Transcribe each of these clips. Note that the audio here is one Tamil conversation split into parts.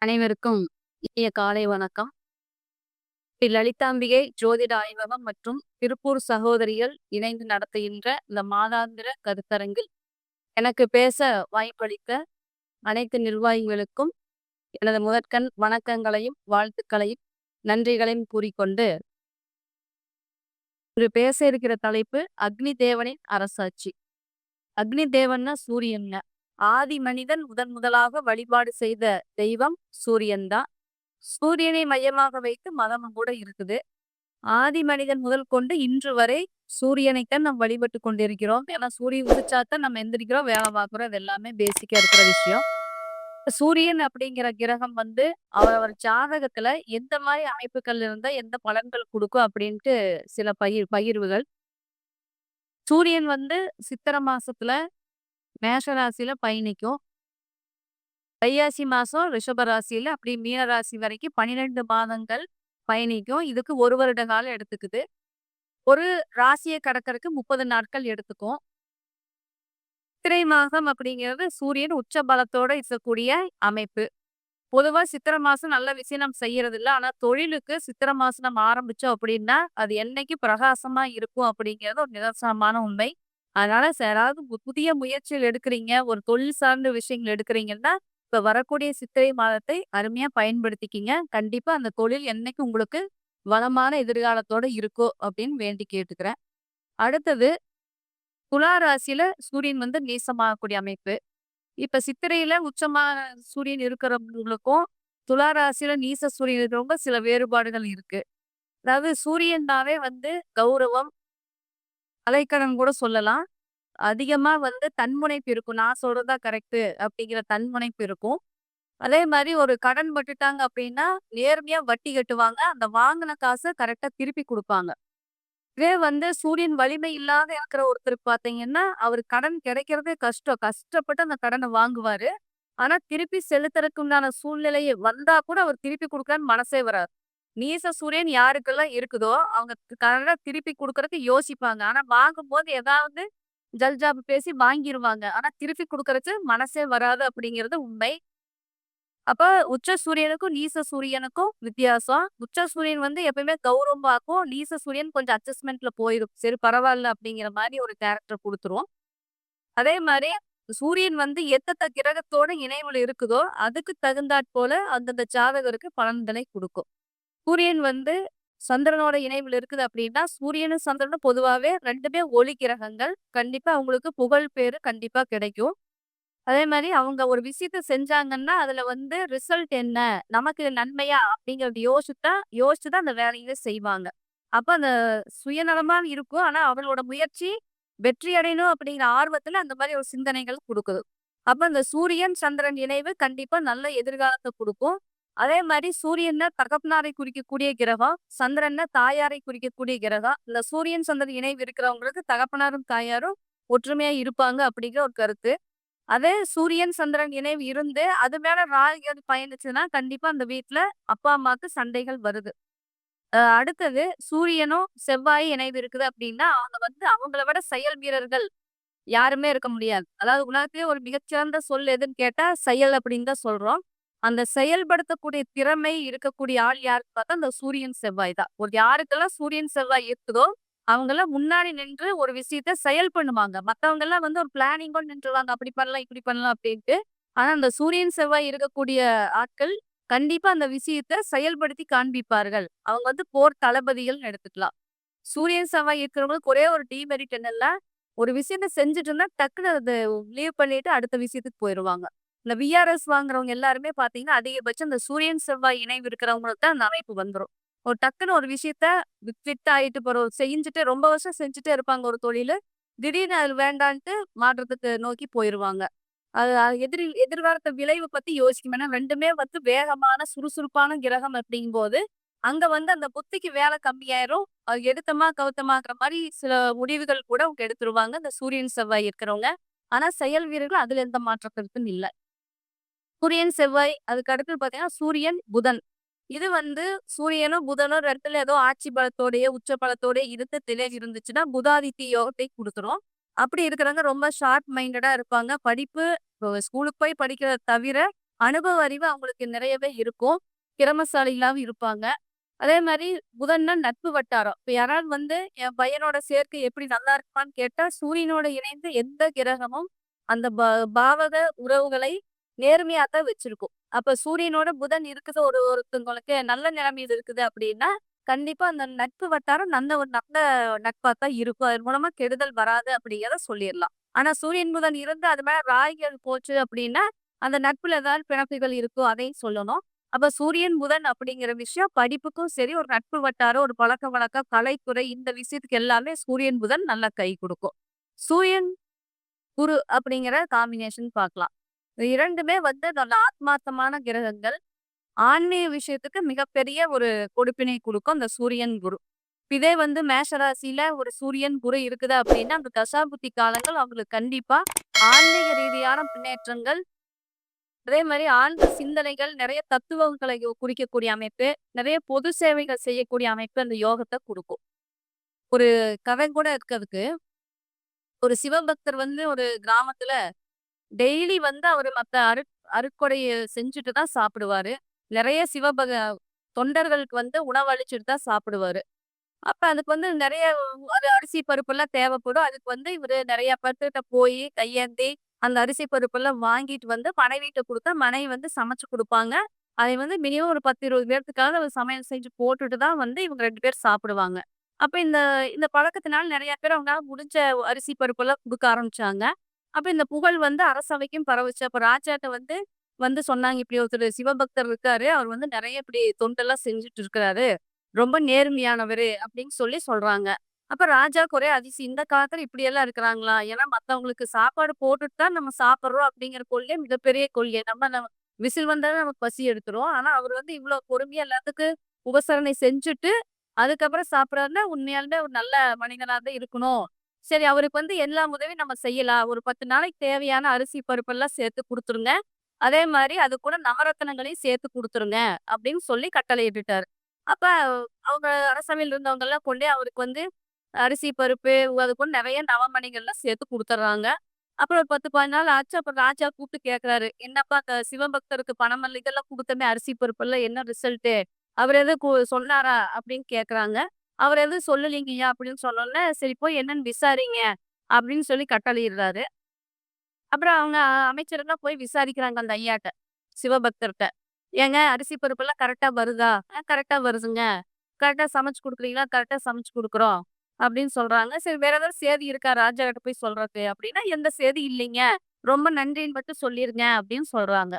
அனைவருக்கும் இனிய காலை வணக்கம். ஸ்ரீ லலிதாம்பிகை ஜோதிட ஆய்வகம் மற்றும் திருப்பூர் சகோதரிகள் இணைந்து நடத்துகின்ற இந்த மாதாந்திர கருத்தரங்கில் எனக்கு பேச வாய்ப்பளித்த அனைத்து நிர்வாகிகளுக்கும் எனது முதற்கண் வணக்கங்களையும் வாழ்த்துக்களையும் நன்றிகளையும் கூறிக்கொண்டு இன்று பேச இருக்கிற தலைப்பு அக்னி தேவனின் அரசாட்சி. அக்னி தேவன்னா சூரியன். ஆதி மனிதன் முதலாக வழிபாடு செய்த தெய்வம் சூரியன் தான். சூரியனை மையமாக வைத்து மதமும் கூட இருக்குது. ஆதி மனிதன் முதல் கொண்டு இன்று வரை சூரியனைத்தான் நம்ம வழிபட்டு கொண்டிருக்கிறோம். ஏன்னா சூரியன் உதிச்சாத்தான் நம்ம எந்திரிக்கிறோம், வேலை பார்க்குறோம். இது எல்லாமே பேசிக்கா இருக்கிற விஷயம். சூரியன் அப்படிங்கிற கிரகம் அவரவர் ஜாதகத்துல எந்த மாதிரி அமைப்புகள் இருந்தா எந்த பலன்கள் கொடுக்கும் அப்படின்ட்டு சில பகிர்வுகள். சூரியன் சித்திர மாசத்துல மேஷ ராசியில பயணிக்கும். வைகாசி மாசம் ரிஷப ராசியில அப்படி மீன ராசி வரைக்கும் 12 மாதங்கள் பயணிக்கும். இதுக்கு 1 வருட காலம் எடுத்துக்குது. ஒரு ராசியை கடக்கறதுக்கு 30 நாட்கள் எடுத்துக்கும். சித்திரை மாதம் அப்படிங்கிறது சூரியன் உச்ச பலத்தோட இருக்கக்கூடிய அமைப்பு. பொதுவா சித்திரை மாசம் நல்ல விஷயம் நம்ம செய்யறது இல்லை. ஆனா தொழிலுக்கு சித்திரை மாசம் நம்ம ஆரம்பிச்சோம் அப்படின்னா அது என்னைக்கு பிரகாசமா இருக்கும் அப்படிங்கிறது ஒரு நிதர்சனமான உண்மை. அதனால யாராவது புதிய முயற்சிகள் எடுக்கிறீங்க, ஒரு தொழில் சார்ந்த விஷயங்கள் எடுக்கிறீங்கன்னா இப்ப வரக்கூடிய சித்திரை மாதத்தை அருமையா பயன்படுத்திக்கிங்க. கண்டிப்பா அந்த தொழில் என்னைக்கு உங்களுக்கு வளமான எதிர்காலத்தோட இருக்கும் அப்படின்னு வேண்டி கேட்டுக்கிறேன். அடுத்தது துலா ராசியில சூரியன் நீசமாகக்கூடிய அமைப்பு. இப்ப சித்திரையில உச்சமா சூரியன் இருக்கிறவங்களுக்கும் துலா ராசியில நீச சூரியன் இருக்கிறவங்க சில வேறுபாடுகள் இருக்கு. அதாவது சூரியன்னாவே கௌரவம், அலைக்கடன் கூட சொல்லலாம். அதிகமா தன்முனைப்பு இருக்கும். நான் சொல்றதா கரெக்ட் அப்படிங்கிற தன்முனைப்பு இருக்கும். அதே மாதிரி ஒரு கடன் பட்டுட்டாங்க அப்படின்னா நேர்மையா வட்டி கட்டுவாங்க. அந்த வாங்கின காசை கரெக்டா திருப்பி கொடுப்பாங்க. இதே சூரியன் வலிமை இல்லாத இருக்கிற ஒருத்தருக்கு பார்த்தீங்கன்னா அவர் கடன் கிடைக்கிறதே கஷ்டம். கஷ்டப்பட்டு அந்த கடனை வாங்குவாரு. ஆனா திருப்பி செலுத்துறதுக்கு உண்டான சூழ்நிலை வந்தா கூட அவர் திருப்பி கொடுக்கலான்னு மனசே வராது. நீச சூரியன் யாருக்கெல்லாம் இருக்குதோ அவங்க கடனை திருப்பி கொடுக்கறதுக்கு யோசிப்பாங்க. ஆனா வாங்கும்போது ஏதாவது ஜல்ஜாபு பேசி வாங்கிருவாங்க. ஆனா திருப்பி குடுக்கறதுக்கு மனசே வராது அப்படிங்கிறது உண்மை. அப்ப உச்ச சூரியனுக்கும், நீச சூரியனுக்கும் வித்தியாசம். உச்ச சூரியன் எப்பயுமே கௌரவம் பார்க்கும். நீச சூரியன் கொஞ்சம் அட்ஜஸ்ட்மென்ட்ல போயிரும். சரி பரவால்ல அப்படிங்கிற மாரி ஒரு கேரக்டர் குடுத்துரும். அதே மாரி சூரியன் எந்தெந்த கிரகத்தோட இணைவுல இருக்குதோ, அதுக்கு தகுந்தாற் போல அந்தந்த ஜாதகருக்கு பலன்களை குடுக்கும். சூரியன் சந்திரனோட இணைவுல இருக்குது அப்படின்னா, சூரியனும் சந்திரனும் பொதுவாவே 2மே ஒளி கிரகங்கள். கண்டிப்பா அவங்களுக்கு புகழ் பேரு கண்டிப்பா கிடைக்கும். அதே மாரி அவங்க ஒரு விஷயத்த செஞ்சாங்கன்னா, அதுல ரிசல்ட் என்ன? நமக்கு நன்மையா? அப்படிங்கிறது யோசிச்சு தான் அந்த வேலையவே செய்வாங்க. அப்ப அந்த சுயநலமா இருக்கும். ஆனா அவங்களோட முயற்சி வெற்றி அடையணும் அப்படிங்கிற ஆர்வத்துல அந்த மாரி ஒரு சிந்தனைகள் குடுக்குது. அப்ப அந்த சூரியன், சந்திரன் இணைவு கண்டிப்பா நல்ல எதிர்காலத்த குடுக்கும். அதே மாரி சூரியன்ன தகப்பனாரை குறிக்கக்கூடிய கிரகம், சந்திரன்ன தாயாரை குறிக்கக்கூடிய கிரகம். இந்த சூரியன், சந்திரன் இணைவு இருக்கிறவங்களுக்கு தகப்பனாரும், தாயாரும் ஒற்றுமையா இருப்பாங்க அப்படிங்கிற ஒரு கருத்து. அதே சூரியன், சந்திரன் இணைவு இருந்து அது மேல ராகு பயணிச்சுன்னா கண்டிப்பா அந்த வீட்ல அப்பா, அம்மாக்கு சண்டைகள் வருது. அடுத்தது சூரியனும், செவ்வாயும் இணைவு இருக்குது அப்படின்னா, அவங்க அவங்கள விட செயல் வீரர்கள் யாருமே இருக்க முடியாது. அதாவது உலகத்திலேயே ஒரு மிகச்சிறந்த சொல் எதுன்னு கேட்டா, செயல் அப்படின்னு தான் சொல்றோம். அந்த செயல்படுத்தக்கூடிய திறமை இருக்கக்கூடிய ஆள் யாருன்னு பார்த்தா, அந்த சூரியன், செவ்வாய் தான். ஒரு யாருக்கெல்லாம் சூரியன், செவ்வாய் இருக்குதோ, அவங்கலாம் முன்னாடி நின்று ஒரு விஷயத்த செயல் பண்ணுவாங்க. மத்தவங்கலாம் ஒரு பிளானிங்கோட நின்றுவாங்க. அப்படி பண்ணலாம், இப்படி பண்ணலாம் அப்படின்ட்டு. ஆனா, அந்த சூரியன், செவ்வாய் இருக்கக்கூடிய ஆட்கள் கண்டிப்பா அந்த விஷயத்த செயல்படுத்தி காண்பிப்பார்கள். அவங்க போர் தளபதிகள்னு எடுத்துக்கலாம். சூரியன், செவ்வாய் இருக்கிறவங்களுக்கு ஒரே ஒரு டிமெரிட் என்னன்னா, ஒரு விஷயத்த செஞ்சுட்டு இருந்தா டக்குனு அத லீவ் பண்ணிட்டு அடுத்த விஷயத்துக்கு போயிருவாங்க. இந்த விஆர்எஸ் வாங்குறவங்க எல்லாருமே பார்த்தீங்கன்னா, அதிகபட்சம் இந்த சூரியன், செவ்வாய் இணைவு இருக்கிறவங்களுக்கு தான் அந்த அமைப்பு வந்துரும். ஒரு டக்குனு ஒரு விஷயத்த ஃபிட் ஆயிட்டு செஞ்சுட்டு ரொம்ப வருஷம் செஞ்சுட்டே இருப்பாங்க ஒரு தொழிலு. திடீர்னு அது வேண்டான்ட்டு மாற்றத்துக்கு நோக்கி போயிருவாங்க. அது அது எதிர்காலத்த விளைவு பத்தி யோசிக்கும். ஏன்னா 2மே வேகமான, சுறுசுறுப்பான கிரகம் அப்படிங்கும்போது, அங்க அந்த புத்திக்கு வேலை கம்மியாயிரும். அது எடுத்தமா, கவுத்தமாங்கிற மாரி சில முடிவுகள் கூட அவங்க எடுத்துருவாங்க. இந்த சூரியன், செவ்வாய் இருக்கிறவங்க. ஆனா செயல் வீரர்கள் அதுல எந்த மாற்று கருத்தும் இல்ல. சூரியன், செவ்வாய் அதுக்கு அடுத்து பார்த்தீங்கன்னா, சூரியன், புதன். இது சூரியனும், புதனும் 2ல ஏதோ ஆட்சி பலத்தோடயே, உச்ச பலத்தோடயே இருந்து இருந்துச்சுன்னா, புதாதித்ய யோகத்தை குடுத்துரும். அப்படி இருக்கிறவங்க ரொம்ப ஷார்ப் மைண்டடா இருப்பாங்க. படிப்பு ஸ்கூலுக்கு போய் படிக்கிறத தவிர, அனுபவ அறிவு அவங்களுக்கு நிறையவே இருக்கும். திறமைசாலிகளாவும் இருப்பாங்க. அதே மாரி புதன்னா நட்பு வட்டாரம். இப்ப யாராவது வந்து என் பையனோட சேர்க்கை எப்படி நல்லா இருக்குமான்னு கேட்டா, சூரியனோட இணைந்து எந்த கிரகமும் அந்த பாவக உறவுகளை நேர்மையா தான் வச்சிருக்கும். அப்ப சூரியனோட புதன் இருக்குது ஒருத்தவங்களுக்கு நல்ல நிலைமையில இருக்குது அப்படின்னா, கண்டிப்பா அந்த நட்பு வட்டாரம் நல்ல ஒரு நல்ல நட்பா தான் இருக்கும். அதன் மூலமா கெடுதல் வராது அப்படிங்கிறத சொல்லிறலாம். ஆனா சூரியன் புதன் இருந்து அது மேல ராய்கள் போச்சு அப்படின்னா, அந்த நட்புல ஏதாவது பிணக்குகள் இருக்கும் அதையும் சொல்லணும். அப்ப சூரியன், புதன் அப்படிங்கிற விஷயம் படிப்புக்கும் சரி, ஒரு நட்பு வட்டாரம், ஒரு பழக்கவழக்கம், கலைத்துறை இந்த விஷயத்துக்கு எல்லாமே சூரியன், புதன் நல்லா கை குடுக்கும். சூரியன், குரு அப்படிங்கிற காம்பினேஷன் பார்க்கலாம். இது 2மே வந்து நல்ல ஆத்மார்த்தமான கிரகங்கள். ஆன்மீக விஷயத்துக்கு மிகப்பெரிய ஒரு கொடுப்பினை குடுக்கும் அந்த சூரியன், குரு. இதே வந்து மேஷ ராசியில ஒரு சூரியன், குரு இருக்குது அப்படின்னா, அந்த தசாபுத்தி காலங்கள் அவங்களுக்கு கண்டிப்பா ஆன்மீக ரீதியான முன்னேற்றங்கள் அதே மாரி ஆழ்ந்த சிந்தனைகள், நெறைய தத்துவங்களை குறிக்கக்கூடிய அமைப்பு, நெறைய பொது சேவைகள் செய்யக்கூடிய அமைப்பு அந்த யோகத்த குடுக்கும். ஒரு கதை கூட இருக்கு அதுக்கு. ஒரு சிவபக்தர் வந்து ஒரு கிராமத்துல டெய்லி வந்து அவரு மத்த அருட்கொடைய செஞ்சுட்டு தான் சாப்பிடுவாரு. நெறைய தொண்டர்களுக்கு வந்து உணவளிச்சுட்டு தான் சாப்பிடுவாரு. அப்ப அதுக்கு வந்து நெறைய அது அரிசி பருப்பெல்லாம் தேவைப்படும். அதுக்கு வந்து இவரு நெறைய பேர்த்துட்ட போயி கையேந்தி, அந்த அரிசி பருப்பெல்லாம் வாங்கிட்டு வந்து மனைவிட்ட குடுத்தா, மனைவி வந்து சமைச்சு குடுப்பாங்க. அதை வந்து மினிமம் ஒரு 10, 20 பேர்த்துக்காவது அவர் சமையல் செஞ்சு போட்டுட்டு தான் வந்து இவங்க 2 பேர் சாப்பிடுவாங்க. அப்ப இந்த இந்த பழக்கத்தினால நெறைய பேர் அவங்களால முடிஞ்ச அரிசி பருப்பெல்லாம் குடுக்க ஆரம்பிச்சாங்க. அப்ப இந்த புகழ் வந்து அரசவைக்கும் பரவுச்சு. அப்ப ராஜாட்ட வந்து வந்து சொன்னாங்க, "இப்படி ஒருத்தர் சிவபக்தர் இருக்காரு. அவர் வந்து நெறைய இப்படி தொண்டெல்லாம் செஞ்சுட்டு இருக்கிறாரு. ரொம்ப நேர்மையானவரு அப்படின்னு சொல்லி சொல்றாங்க. அப்ப ராஜாவுக்கு ஒரே அதிசயம். இந்த காலத்துல இப்படியெல்லாம் இருக்கிறாங்களா? ஏன்னா மத்தவங்களுக்கு சாப்பாடு போட்டுட்டு தான் நம்ம சாப்பிடுறோம் அப்படிங்கிற கொள்கை மிகப்பெரிய கொள்கை. நம்ம விசில் வந்தாலே நமக்கு பசி எடுத்துரும். ஆனா அவர் வந்து இவ்ளோ பொறுமையா எல்லாத்துக்கும் உபசரணை செஞ்சுட்டு, அதுக்கப்புறம் சாப்பிடுறாருன்னா உண்மையாலுமே ஒரு நல்ல மனிதனா தான் இருக்கணும். சரி அவருக்கு வந்து எல்லா உதவியும் நம்ம செய்யலாம். ஒரு 10 நாளைக்கு தேவையான அரிசி, பருப்பெல்லாம் சேர்த்து குடுத்துருங்க. அதே மாரி அது கூட நவரத்தினங்களையும் சேர்த்து குடுத்துருங்க அப்படின்னு சொல்லி கட்டளையிட்டுட்டாரு. அப்ப அவங்க அரசவையில இருந்தவங்கலாம் கொண்டே அவருக்கு வந்து அரிசி, பருப்பு அது கூட நெறைய நவமணிகள்லாம் சேர்த்து குடுத்துர்றாங்க. அப்புறம் ஒரு 10, 15 நாள் ஆச்சு. அப்புறம் ராஜா கூப்பிட்டு கேட்கறாரு. "என்னப்பா சிவபக்தருக்கு பணம் இதெல்லாம் குடுத்தோமே அரிசி, பருப்பெல்லாம் என்ன ரிசல்ட்டு? அவரு எதுவும் சொன்னாரா?" அப்படின்னு கேட்கறாங்க. "அவர் எதுவும் சொல்லலீங்கய்யா" அப்படின்னு சொன்னோனே, "சரி போய் என்னன்னு விசாரிங்க" அப்படின்னு சொல்லி கட்டளையிடுறாரு. அப்புறம் அவங்க அமைச்சர்லாம் போய் விசாரிக்கிறாங்க அந்த ஐயாட்ட, சிவபக்தர்ட்ட. "ஏங்க அரிசி பருப்பெல்லாம் கரெக்ட்டா வருதா?" கரெக்ட்டா வருதுங்க." "கரெக்ட்டா சமைச்சு குடுக்குறீங்களா?" "கரெக்ட்டா சமைச்சு குடுக்குறோம்." அப்படின்னு சொல்றாங்க. சரி வேற ஏதாவது சேதி இருக்கா ராஜா கிட்ட போய் சொல்றதுக்கு அப்படின்னா, "எந்த சேதியும் இல்லைங்க. ரொம்ப நன்றின்னு மட்டும் சொல்லிருங்க." அப்படின்னு சொல்றாங்க.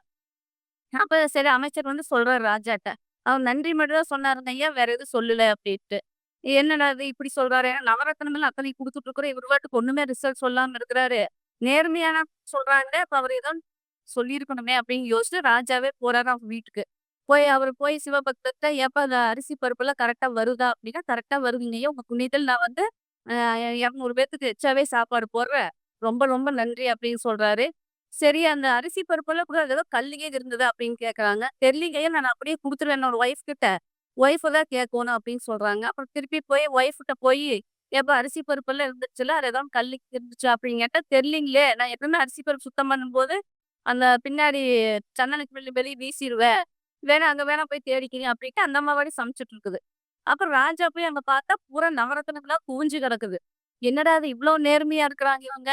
அப்ப சரி அமைச்சர் வந்து சொல்றாரு ராஜாட்ட. அவர் நன்றி மட்டும் தான் சொன்னாருங்க ஐயா, வேற எதுவும் சொல்லல அப்படின்ட்டு. என்னடா இது இப்படி சொல்றாரு? ஏன்னா நவரத்னமெல்லாம் அத்தனையும் குடுத்துட்டு இருக்கிறோம். இவரு பாட்டுக்கு ஒண்ணுமே ரிசல்ட் சொல்லாம இருக்கிறாரு. நேர்மையான சொல்றாங்களே, அப்ப அவரு ஏதோ சொல்லியிருக்கணுமே அப்படின்னு யோசிச்சு ராஜாவே போறாரு அவங்க வீட்டுக்கு. அவரு போய் சிவபக்தர்ட்ட, "ஏப்பா அந்த அரிசி பருப்புலாம் கரெக்ட்டா வருதா?" அப்படின்னா, "கரெக்ட்டா வருதுங்கய்யா. உங்க புண்ணியத்துல நான் வந்து 200 பேத்துக்கு எச்சாவே சாப்பாடு போடுறேன். ரொம்ப ரொம்ப நன்றி" அப்படின்னு சொல்றாரு. சரி அந்த அரிசி பருப்பெல்லாம் கூட ஏதோ கல்லுலே இருந்ததா அப்படின்னு கேட்கறாங்க. "தெரியலங்கய்யா நான் அப்படியே குடுத்துருவேன் என்னோட ஒய்ஃப் கிட்ட. ஒய்ஃப தான் கேட்கணும்" அப்படின்னு சொல்றாங்க. அப்புறம் திருப்பி போய் ஒய்ஃப்ட்ட போயி, "ஏப்பா அரிசி பருப்பெல்லாம் இருந்துச்சுல்ல, அது ஏதாவது கல்லு இருந்துச்சா?" அப்படின்னு கேட்டா, "தெரியலீங்களே! நான் எப்பவுமே அரிசி பருப்பு சுத்தம் பண்ணும்போது, அந்த பின்னாடி ஜன்னலுக்கு வெளிய வீசிருவேன். வேணா போய் தேடிக்கிறீங்க" அப்படின்ட்டு அந்த அம்மா பாட்டுக்கு சமைச்சுட்டு இருக்குது. அப்புறம் ராஜா போய் அங்க பார்த்தா பூரா நவரத்தினங்களா குவிஞ்சு கிடக்குது. என்னடா இது இவ்ளோ நேர்மையா இருக்கிறாங்க இவங்க.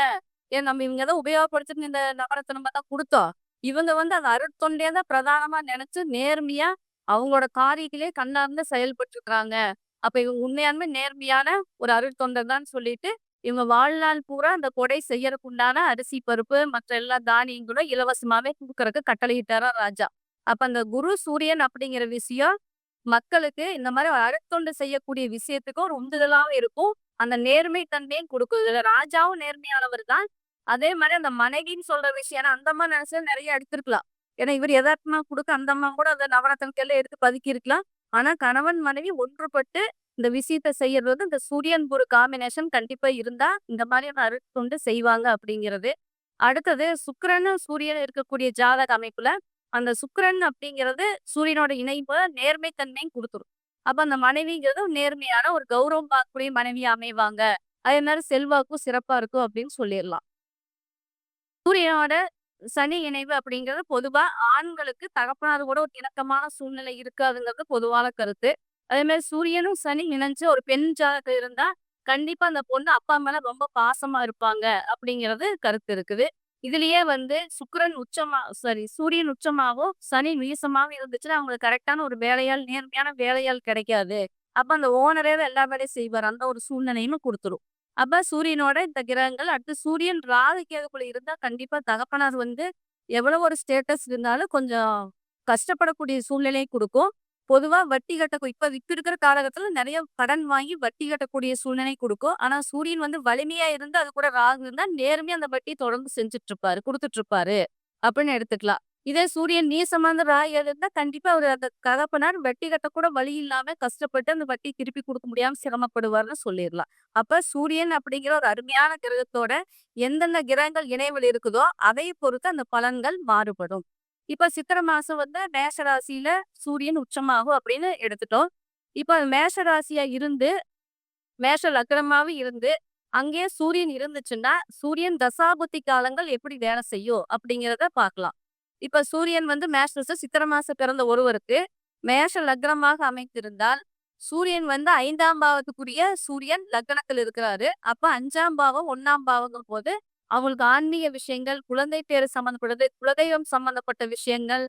நம்ம இவங்க ஏதோ உபயோகப்படுத்திட்டு இந்த நவரத்தினமா தான் குடுத்தோம். இவங்க வந்து அந்த அருட்தொண்டே தான் பிரதானமா நெனச்சு நேர்மையா அவங்களோட காரியத்திலே கண்ணார்ந்து செயல்பட்டுருக்காங்க. அப்ப இவங்க உண்மையாலுமே நேர்மையான ஒரு அருட்தொண்டர் தான் சொல்லிட்டு, இவங்க வாழ்நாள் பூரா அந்த கொடை செய்யறக்கு உண்டான அரிசி, பருப்பு மற்ற எல்லா தானியங்களும் இலவசமாவே குடுக்கறக்கு கட்டளையிட்டாராம் ராஜா. அப்ப அந்த குரு, சூரியன் அப்படிங்கிற விஷயம் மக்களுக்கு இந்த மாரி அருட்தொண்டு செய்யக்கூடிய விஷயத்துக்கு ஒரு உந்துதலாவும் இருக்கும். அந்த நேர்மை தன்மையும் குடுக்கும். இதுல ராஜாவும் நேர்மையானவர் தான். அதே மாரி அந்த மனைவின்னு சொல்ற விஷயம் ஏன்னா அந்த அம்மா நெனச்சா நெறைய எடுத்திருக்கலாம். ஏன்னா இவரு எதார்த்தமா குடுக்க அந்த அம்மா கூட அந்த நவரத்னக்கெல்லாம் எடுத்து பதுக்கியிருக்கலாம். ஆனா கணவன், மனைவி ஒன்றுபட்டு இந்த விஷயத்த செய்யறது வந்து இந்த சூரியன், குரு காம்பினேஷன் கண்டிப்பா இருந்தா இந்த மாதிரியான அருட்தொண்டு செய்வாங்க அப்படிங்கிறது. அடுத்தது சுக்கிரனும், சூரியனும் இருக்கக்கூடிய ஜாதக அமைப்புல அந்த சுக்கிரன் அப்படிங்கிறது சூரியனோட இணைவு நேர்மை தன்மையும் குடுத்துரும். அப்ப அந்த மனைவிங்கிறது ஒரு நேர்மையான ஒரு கௌரவம் பார்க்கக்கூடிய மனைவியா அமைவாங்க. அதே மாரி செல்வாக்கும் சிறப்பா இருக்கும் அப்படின்னு சொல்லிறலாம். சூரியனோட சனி இணைவு அப்படிங்கிறது பொதுவா ஆண்களுக்கு தகப்பனார் கூட ஒரு இணக்கமான சூழ்நிலை இருக்காதுங்கிறது பொதுவான கருத்து. அதே மாரி சூரியனும் சனி இணைஞ்சு ஒரு பெண் ஜாதகம் இருந்தா, கண்டிப்பா அந்த பொண்ணு அப்பா மேல ரொம்ப பாசமா இருப்பாங்க அப்படிங்கிறது கருத்து இருக்குது. இதுலயே வந்து சுக்கிரன் உச்சமா சாரி சூரியன் உச்சமாவோ, சனி நீசமாவும் இருந்துச்சுன்னா, அவங்களுக்கு கரெக்ட்டான ஒரு வேலையாள், நேர்மையான வேலையாள் கிடைக்காது. அப்ப அந்த ஓனரே தான் எல்லா வேலையும் செய்வாரு. அந்த ஒரு சூழ்நிலையும் குடுத்துரும். அப்ப சூரியனோட இந்த கிரகங்கள் அடுத்து சூரியன் ராகு கேதுக்குள்ள இருந்தா கண்டிப்பா தகப்பனார் வந்து எவ்வளவு ஒரு ஸ்டேட்டஸ் இருந்தாலும் கொஞ்சம் கஷ்டப்படக்கூடிய சூழ்நிலையை குடுக்கும். பொதுவா வட்டி இப்ப இப்ப இருக்கிற காலகட்டத்துல நெறைய கடன் வாங்கி வட்டி கட்டக்கூடிய சூழ்நிலை குடுக்கும். ஆனா சூரியன் வந்து வலிமையா இருந்து அது கூட ராகு இருந்தா நேர்மையா அந்த வட்டிய தொடர்ந்து செஞ்சுட்டு இருப்பாரு, குடுத்துட்டு இருப்பாரு அப்படின்னு எடுத்துக்கலாம். இதே சூரியன் நீசமான ராகு இருந்தா கண்டிப்பா அவரு அந்த தகப்பனார் வட்டி கட்டக்கூட வழி இல்லாம கஷ்டப்பட்டு அந்த வட்டி திருப்பி குடுக்க முடியாம சிரமப்படுவார்ன்னு சொல்லிரலாம். அப்ப சூரியன் அப்படிங்கிற ஒரு அருமையான கிரகத்தோட எந்தெந்த கிரகங்கள் இணைவில் இருக்குதோ, அதை பொறுத்து அந்த பலன்கள் மாறுபடும். இப்ப சித்திரை மாசம் வந்து மேஷ ராசியில சூரியன் உச்சமாகும் அப்படின்னு எடுத்துட்டோம். இப்ப மேஷ ராசியா இருந்து, மேஷ லக்னமாவும் இருந்து, அங்கேயே சூரியன் இருந்துச்சுன்னா, சூரியன் தசாபுத்தி காலங்கள் எப்படி வேலை செய்யும் அப்படிங்கிறத பார்க்கலாம். இப்ப சூரியன் வந்து மேஷ சித்திரை மாசம் பிறந்த ஒருவருக்கு மேஷ லக்னமாக அமைந்திருந்தால், சூரியன் வந்து 5ஆம் பாவத்துக்குரிய சூரியன் லக்னத்தில் இருக்கிறாரு. அப்ப 5ஆம் பாவம் 1ஆம் பாவங்கும்போது, அவங்களுக்கு ஆன்மீக விஷயங்கள், குழந்தை பேரு சம்மந்தப்பட்டது, குலதெய்வம் சம்மந்தப்பட்ட விஷயங்கள்,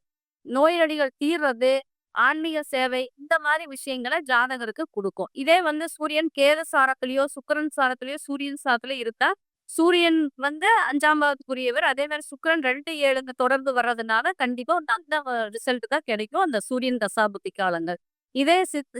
நோயடிகள் தீர்றது, ஆன்மீக சேவை இந்த மாரி விஷயங்கள ஜாதகருக்கு குடுக்கும். இதே வந்து சூரியன் கேது சாரத்திலயோ, சுக்கிரன் சாரத்திலயோ, சூரியன் சாரத்திலயோ இருந்தா, சூரியன் வந்து 5ஆம் பாவத்துக்குரியவர். அதே மாரி சுக்கிரன் 2, 7ங்க தொடர்ந்து வர்றதுனால, கண்டிப்பா ஒரு நல்ல ரிசல்ட் தான் கிடைக்கும். அந்த சூரியன் தசாபுத்தி காலங்கள். இதே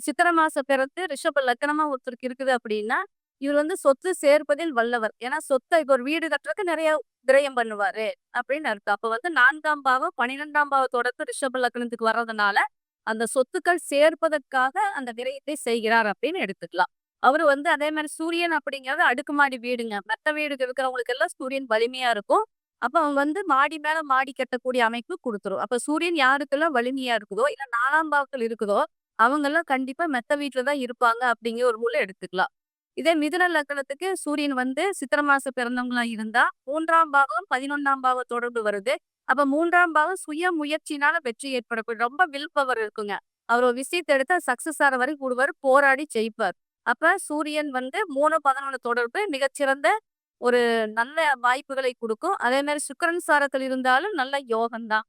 சித்திரை மாசம் பிறந்து ரிஷப லக்னமா ஒருத்தருக்கு இருக்குது அப்படின்னா, இவர் வந்து சொத்து சேர்ப்பதில் வல்லவர். ஏன்னா சொத்த இப்ப ஒரு வீடு கட்டுறதுக்கு நெறைய விரயம் பண்ணுவாரு அப்படின்னு அர்த்தம். அப்ப வந்து 4ஆம் பாவம், 12ஆம் பாவ தொடர்பு ரிஷப லக்னத்துக்கு வர்றதுனால, அந்த சொத்துக்கள் சேர்ப்பதற்காக அந்த விரயத்தை செய்கிறார் அப்படின்னு எடுத்துக்கலாம். அவரு வந்து அதே மாரி சூரியன் அப்படிங்கிறது அடுக்குமாடி வீடுங்க. மெத்த வீடு இருக்கிறவங்களுக்கு எல்லாம் சூரியன் வலிமையா இருக்கும். அப்ப அவங்க வந்து மாடி மேல மாடி கட்டக்கூடிய அமைப்பு குடுத்துரும். அப்ப சூரியன் யாருக்கெல்லாம் வலிமையா இருக்குதோ, இல்ல 4ஆம் பாவத்துல இருக்குதோ, அவங்கலாம் கண்டிப்பா மெத்த வீட்ல தான் இருப்பாங்க அப்படிங்கிற ஒரு ரூல எடுத்துக்கலாம். இதே மிதுன லக்னத்துக்கு சூரியன் வந்து சித்திரை மாசம் பிறந்தவங்களா இருந்தா, 3ஆம் பாவம், 11ஆம் பாவ தொடர்பு வருது. அப்ப 3ஆம் பாவம் சுய முயற்சியினால வெற்றி ஏற்படக்கூடிய ரொம்ப வில் பவர் இருக்குங்க. அவர் ஒரு விஷயத்த எடுத்தா சக்சஸ் ஆற வரைக்கும் கூடுவாரு, போராடி ஜெயிப்பார். அப்ப சூரியன் வந்து 3, 11 தொடர்பு மிகச்சிறந்த ஒரு நல்ல வாய்ப்புகளை குடுக்கும். அதே மாரி சுக்கிரன் சாரத்தில் இருந்தாலும் நல்ல யோகம் தான்.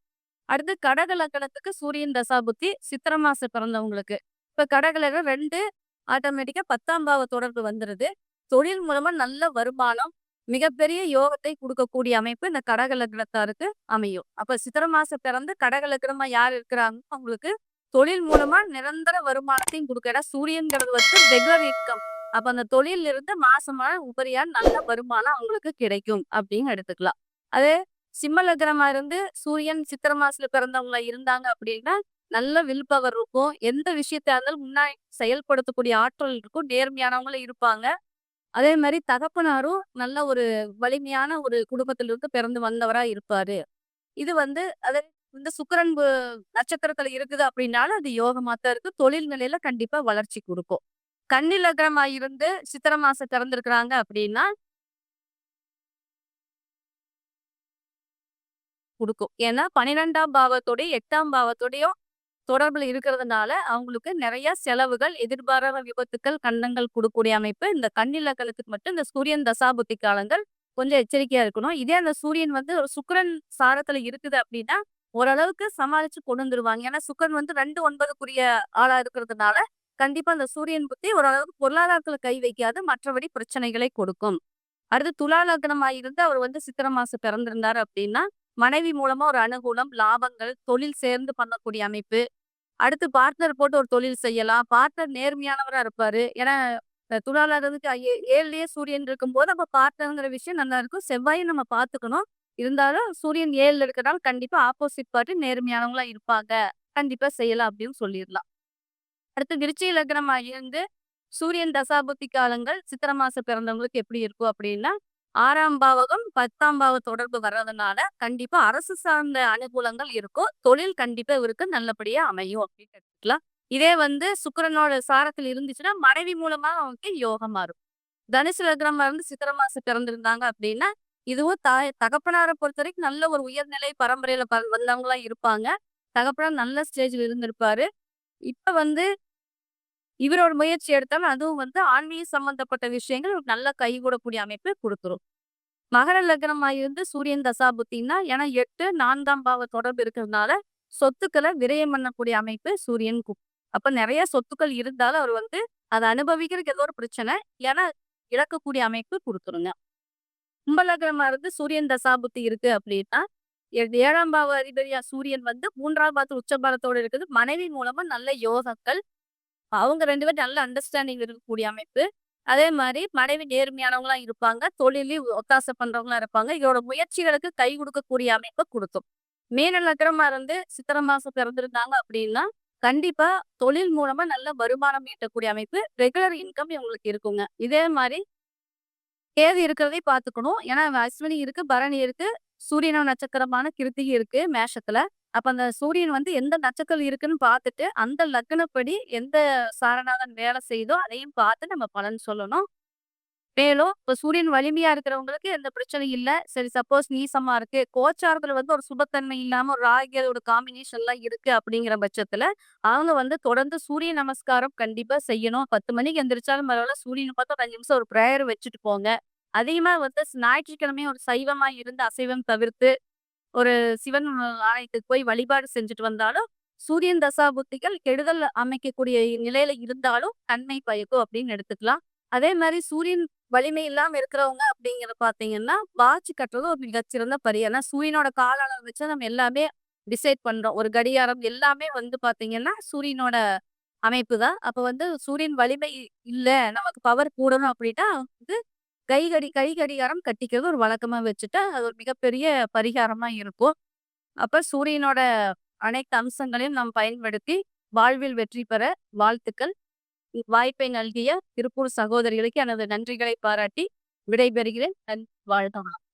அடுத்து கடக லக்னத்துக்கு சூரியன் தசாபுத்தி சித்திரை மாசம் பிறந்தவங்களுக்கு. இப்ப கடக லக்னம் 2 ஆட்டோமேட்டிக்கா 10ஆம் பாவ தொடர்பு வந்துருது. தொழில் மூலமா நல்ல வருமானம், மிகப்பெரிய யோகத்தை குடுக்கக்கூடிய அமைப்பு இந்த கடக லக்னத்தாருக்கு அமையும். அப்ப சித்திரை மாசம் பிறந்து கடக லக்னமா யார் இருக்கிறாங்களோ அவங்களுக்கு தொழில் மூலமா நிரந்தர வருமானத்தையும் குடுக்கும். ஏன்னா சூரியன்கிறது வந்து ரெகுலர் இன்கம். அப்ப அந்த தொழில்ல இருந்து மாசமான உபரியான நல்ல வருமானம் அவங்களுக்கு கிடைக்கும் அப்படின்னு எடுத்துக்கலாம். அதே சிம்ம லக்னமா இருந்து சூரியன் சித்திரை மாசத்துல பிறந்தவங்களா இருந்தாங்க அப்படின்னா, நல்ல வில் பவர் இருக்கும். எந்த விஷயத்தையா இருந்தாலும் முன்னாடி செயல்படுத்தக்கூடிய ஆற்றல் இருக்கும். நேர்மையானவங்களும் இருப்பாங்க. அதே மாரி தகப்பனாரும் நல்ல ஒரு வலிமையான ஒரு குடும்பத்திலிருந்து பிறந்து வந்தவரா இருப்பாரு. இது வந்து அது இந்த சுக்கிரன் நட்சத்திரத்துல இருக்குது அப்படின்னாலும் அது யோகமா தான் இருக்கு. தொழில் நிலையில கண்டிப்பா வளர்ச்சி குடுக்கும். கன்னி லக்னமா இருந்து சித்திரை மாசம் பிறந்திருக்கிறாங்க அப்படின்னா குடுக்கும். ஏன்னா 12ஆம் பாவத்தோடயும், 8ஆம் பாவத்தோடயும் தொடர்புல இருக்கிறதுனால, அவங்களுக்கு நெறைய செலவுகள், எதிர்பாராத விபத்துக்கள், கண்டங்கள் குடுக்கக்கூடிய அமைப்பு இந்த கன்னி லக்னத்துக்கு மட்டும் இந்த சூரியன் தசாபுத்தி காலங்கள் கொஞ்சம் எச்சரிக்கையா இருக்கணும். இதே அந்த சூரியன் வந்து ஒரு சுக்கிரன் சாரத்துல இருக்குது அப்படின்னா, ஓரளவுக்கு சமாளிச்சு கொண்டு வந்துருவாங்க. ஏன்னா சுக்கிரன் வந்து 2, 9க்குரிய ஆளா இருக்கிறதுனால, கண்டிப்பா அந்த சூரியன் புத்தி ஓரளவுக்கு பொருளாதாரத்துல கை வைக்காது. மற்றபடி பிரச்சனைகளை கொடுக்கும். அடுத்து துலா லக்னமா இருந்து அவர் வந்து சித்திரை மாசம் பிறந்திருந்தாரு அப்படின்னா, மனைவி மூலமா ஒரு அனுகூலம், லாபங்கள், தொழில் சேர்ந்து பண்ணக்கூடிய அமைப்பு. அடுத்து பார்ட்னர் போட்டு ஒரு தொழில் செய்யலாம். பார்ட்னர் நேர்மையானவரா இருப்பாரு. ஏன்னா, துலா லக்னத்துக்கு 7லயே சூரியன் இருக்கும்போது, அப்ப பார்ட்னர்ங்கிற விஷயம் நல்லா இருக்கும். செவ்வாயும் நம்ம பார்த்துக்கணும். இருந்தாலும் சூரியன் 7ல இருக்கிறனால கண்டிப்பா ஆப்போசிட் பார்ட்டி நேர்மையானவங்களா இருப்பாங்க. கண்டிப்பா செய்யலாம் அப்படின்னு சொல்லிர்லாம். அடுத்து விருச்சிக லக்னமா இருந்து சூரியன் தசாபுத்தி காலங்கள் சித்திரை மாசம் பிறந்தவங்களுக்கு எப்படி இருக்கும் அப்படின்னா, 6ஆம் பாவகம் 10ஆம் பாவ தொடர்பு வர்றதுனால, கண்டிப்பா அரசு சார்ந்த அனுகூலங்கள் இருக்கும். தொழில் கண்டிப்பா இவருக்கு நல்லபடியா அமையும் அப்படின்னு எடுத்துக்கலாம். இதே வந்து சுக்கிரனோட சாரத்தில் இருந்துச்சுன்னா, மனைவி மூலமா அவங்களுக்கு யோகமா இருக்கும். தனுசு லக்னமா இருந்து சித்திரை மாசம் பிறந்திருந்தாங்க அப்படின்னா, இதுவும் தகப்பனார பொறுத்தவரைக்கும் நல்ல ஒரு உயர்நிலை பரம்பரையில வந்தவங்களா இருப்பாங்க. தகப்பனார் நல்ல ஸ்டேஜ்ல இருந்திருப்பாரு. இப்ப வந்து இவரோட முயற்சி எடுத்தாலும் அதுவும் வந்து ஆன்மீக சம்பந்தப்பட்ட விஷயங்கள் ஒரு நல்ல கைகூடக்கூடிய அமைப்பு குடுத்துரும். மகர லக்னமா இருந்து சூரியன் தசாபுத்தின்னா, ஏன்னா 8, 4ஆம் பாவ தொடர்பு இருக்கிறதுனால, சொத்துக்கள விரயம் பண்ணக்கூடிய அமைப்பு சூரியன் அப்ப நெறைய சொத்துக்கள் இருந்தாலும் அவர் வந்து அத அனுபவிக்கிறதுக்கு ஏதோ ஒரு பிரச்சனை. இல்லன்னா இழக்கக்கூடிய அமைப்பு குடுத்துருங்க. கும்ப லக்னமா இருந்து சூரியன் தசாபுத்தி இருக்கு அப்படின்னா, 7ஆம் பாவ அதிபதியா சூரியன் வந்து 3ஆம் பாவத்துல உச்சபலத்தோட இருக்குது. மனைவி மூலமா நல்ல யோகங்கள். அவங்க 2 பேரும் நல்ல அண்டர்ஸ்டாண்டிங் இருக்கக்கூடிய அமைப்பு. அதே மாரி மனைவி நேர்மையானவங்களா இருப்பாங்க. தொழில்லயும் ஒத்தாசை பண்றவங்களா இருப்பாங்க. இதோட முயற்சிகளுக்கு கை குடுக்கக்கூடிய அமைப்ப குடுக்கும். மீன லக்னமா இருந்து சித்திரை மாசம் பிறந்திருந்தாங்க அப்படின்னா, கண்டிப்பா தொழில் மூலமா நல்ல வருமானம் ஈட்டக்கூடிய அமைப்பு. ரெகுலர் இன்கம் இவங்களுக்கு இருக்குங்க. இதே மாரி கேது இருக்கிறதையும் பார்த்துக்கணும். ஏன்னா அஸ்வினி இருக்கு, பரணி இருக்கு, சூரியனோட நட்சத்திரமான கிருத்திகை இருக்கு மேஷத்துல. அப்ப அந்த சூரியன் வந்து எந்த நட்சத்திரம் இருக்குன்னு பார்த்துட்டு, அந்த லக்னப்படி எந்த சாரநாதன் வேலை செய்யுதோ அதையும் பார்த்து நம்ம பலன் சொல்லணும். மேலும் இப்ப சூரியன் வலிமையா இருக்கிறவங்களுக்கு எந்த பிரச்சனையும் இல்ல. சரி சப்போஸ் நீசமா இருக்கு, கோச்சாரத்துல வந்து ஒரு சுபத்தன்மை இல்லாம ஒரு ராகு கேதுவோட காம்பினேஷன்லாம் இருக்கு அப்படிங்கிற பட்சத்துல, அவங்க வந்து தொடர்ந்து சூரிய நமஸ்காரம் கண்டிப்பா செய்யணும். 10 மணிக்கு எந்திரிச்சாலும் பரவால்ல, சூரியன பார்த்து ஒரு 5 நிமிஷம் ஒரு பிரேயர் வச்சுட்டு போங்க. அதிகமா வந்து ஞாயிற்றுக்கிழமை ஒரு சைவமா இருந்து அசைவம் தவிர்த்து, ஒரு சிவன் ஆலயத்துக்கு போய் வழிபாடு செஞ்சுட்டு வந்தாலும், சூரியன் தசாபுத்திகள் கெடுதல் அமைக்கக்கூடிய நிலையில இருந்தாலும் நன்மை பயக்கும் அப்படின்னு எடுத்துக்கலாம். அதே மாரி சூரியன் வலிமை இல்லாம இருக்கிறவங்க அப்படிங்கிறத பார்த்தீங்கன்னா, வாட்ச் கட்டுறது ஒரு மிகச்சிறந்த பரிகாரம். ஏன்னா சூரியனோட கால அளவு வச்சு நம்ம எல்லாமே டிசைட் பண்றோம். ஒரு கடிகாரம் எல்லாமே வந்து பார்த்தீங்கன்னா, சூரியனோட அமைப்பு தான். அப்ப வந்து சூரியன் வலிமை இல்ல, நமக்கு பவர் கூடணும் அப்படின்னா வந்து கை கடிகாரம் கட்டிக்கிறது ஒரு வழக்கமா வச்சுட்டா, அது ஒரு மிகப்பெரிய பரிகாரமா இருக்கும். அப்ப சூரியனோட அனைத்து அம்சங்களையும் நாம் பயன்படுத்தி வாழ்வில் வெற்றி பெற வாழ்த்துக்கள். வாய்ப்பை நல்கிய திருப்பூர் சகோதரிகளுக்கு எனது நன்றிகளை பாராட்டி விடைபெறுகிறேன். வாழ்க வளமுடன்.